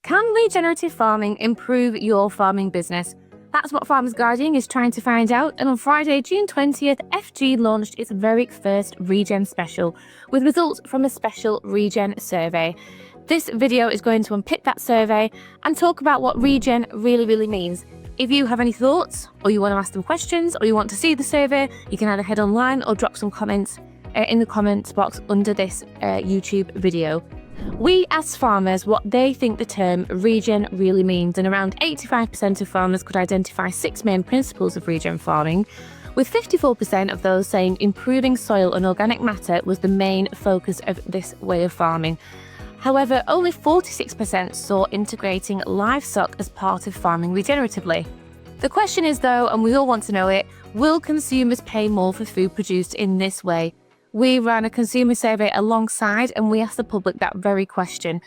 Can regenerative farming improve your farming business? That's what Farmers Guardian is trying to find out, and on Friday, June 20th, FG launched its very first Regen special with results from a special Regen survey. This video is going to unpick that survey and talk about what Regen really means. If you have any thoughts, or you want to ask them questions, or you want to see the survey, you can either head online or drop some comments in the comments box under this YouTube video. We asked farmers what they think the term regen really means, and around 85% of farmers could identify 6 main principles of regen farming, with 54% of those saying improving soil and organic matter was the main focus of this way of farming. However, only 46% saw integrating livestock as part of farming regeneratively. The question is though, and we all want to know it, will consumers pay more for food produced in this way? We ran a consumer survey alongside and we asked the public that very question.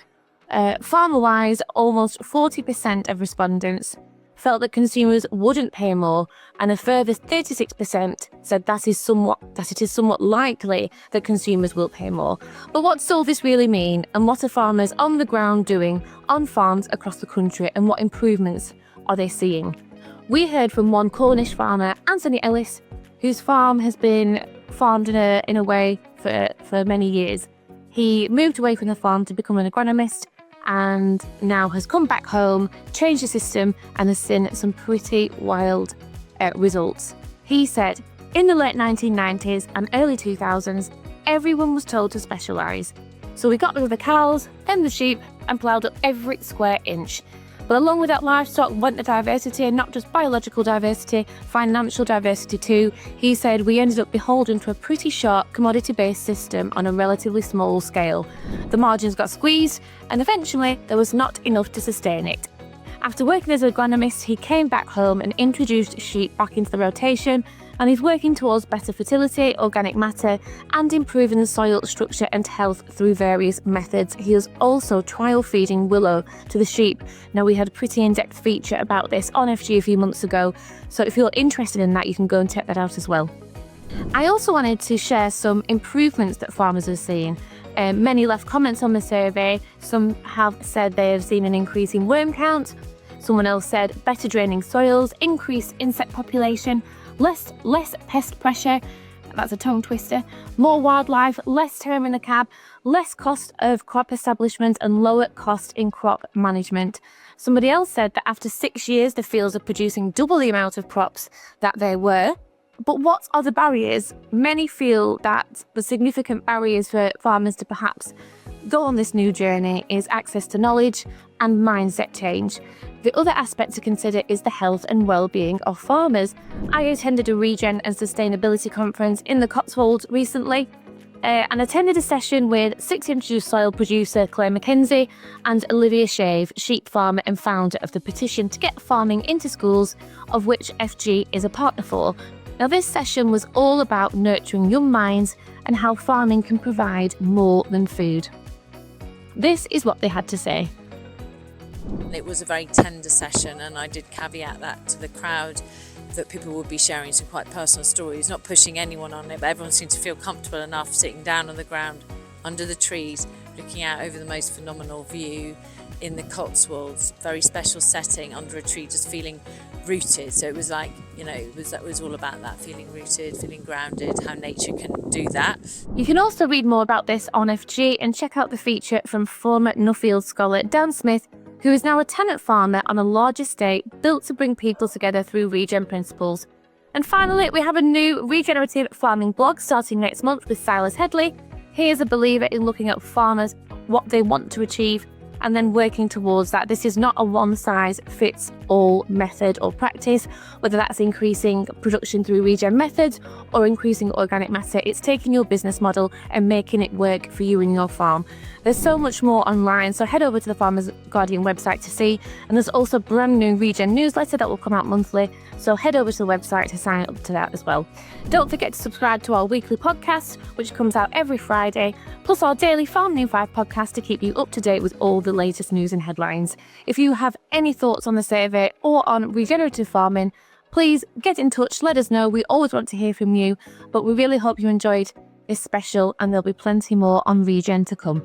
Farmer-wise, almost 40% of respondents felt that consumers wouldn't pay more, and a further 36% said that it is somewhat likely that consumers will pay more. But what does all this really mean, and what are farmers on the ground doing on farms across the country, and what improvements are they seeing? We heard from one Cornish farmer, Anthony Ellis, whose farm has been farmed in a way for many years. He moved away from the farm to become an agronomist and now has come back home, changed the system, and has seen some pretty wild results. He said, in the late 1990s and early 2000s, everyone was told to specialise. So we got rid of the cows, then the sheep, and ploughed up every square inch. But along with that livestock went the diversity, and not just biological diversity, financial diversity too. He said we ended up beholden to a pretty sharp commodity-based system on a relatively small scale. The margins got squeezed, and eventually there was not enough to sustain it. After working as an agronomist, he came back home and introduced sheep back into the rotation, and he's working towards better fertility, organic matter, and improving the soil structure and health through various methods. He is also trial feeding willow to the sheep. Now, we had a pretty in-depth feature about this on FG a few months ago, so if you're interested in that, you can go and check that out as well. I also wanted to share some improvements that farmers are seeing. Many left comments on the survey. Some have said they have seen an increase in worm count. Someone else said better draining soils, increased insect population, less pest pressure, that's a tongue twister, more wildlife, less term in the cab, less cost of crop establishment, and lower cost in crop management. Somebody else said that after 6 years the fields are producing double the amount of crops that they were. But what are the barriers? Many feel that the significant barriers for farmers to perhaps go on this new journey is access to knowledge and mindset change. The other aspect to consider is the health and well-being of farmers. I attended a Regen and Sustainability conference in the Cotswolds recently and attended a session with 6-inch soil producer Claire McKenzie and Olivia Shave, sheep farmer and founder of the petition to get farming into schools, of which FG is a partner for. Now, this session was all about nurturing young minds and how farming can provide more than food. This is what they had to say. It was a very tender session, and I did caveat that to the crowd that people would be sharing some quite personal stories, not pushing anyone on it, but everyone seemed to feel comfortable enough sitting down on the ground under the trees, looking out over the most phenomenal view in the Cotswolds, very special setting under a tree, just feeling rooted. So it was like, that was all about that, feeling rooted, feeling grounded, how nature can do that. You can also read more about this on FG and check out the feature from former Nuffield scholar Dan Smith, who is now a tenant farmer on a large estate built to bring people together through regen principles. And finally, we have a new regenerative farming blog starting next month with Silas Headley. He is a believer in looking at farmers, what they want to achieve, and then working towards that. This is not a one-size-fits-all method or practice, whether that's increasing production through regen methods or increasing organic matter. It's taking your business model and making it work for you and your farm. There's so much more online, so head over to the Farmers Guardian website to see, and there's also a brand new Regen newsletter that will come out monthly, so head over to the website to sign up to that as well. Don't forget to subscribe to our weekly podcast, which comes out every Friday, plus our daily Farm New 5 podcast to keep you up to date with all the latest news and headlines. If you have any thoughts on the survey or on regenerative farming, please get in touch, let us know. We always want to hear from you, but we really hope you enjoyed this special, and there'll be plenty more on Regen to come.